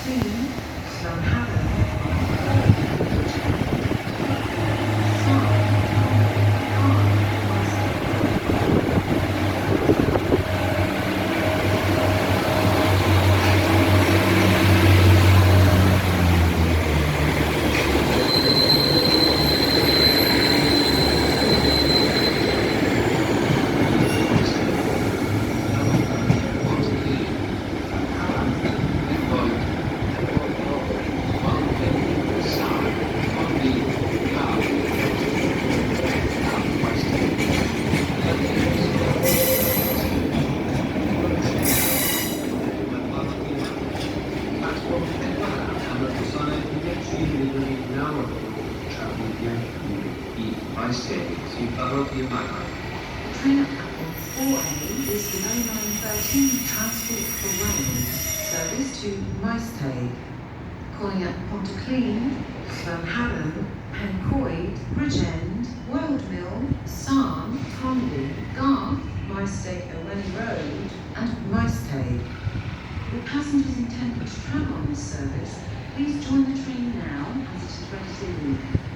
Clean, Dunhaven, Train at platform 4A is the 0913 Transport for Wales service to Maesteg, calling at Pontyclun, Dunhaven, Pencoed, Bridgend, Wildmill, Sarn, Tonley, Garth, Maesteg Owen Road, and Maesteg. All passengers intending to travel on this service, please join the train now as it is ready to leave.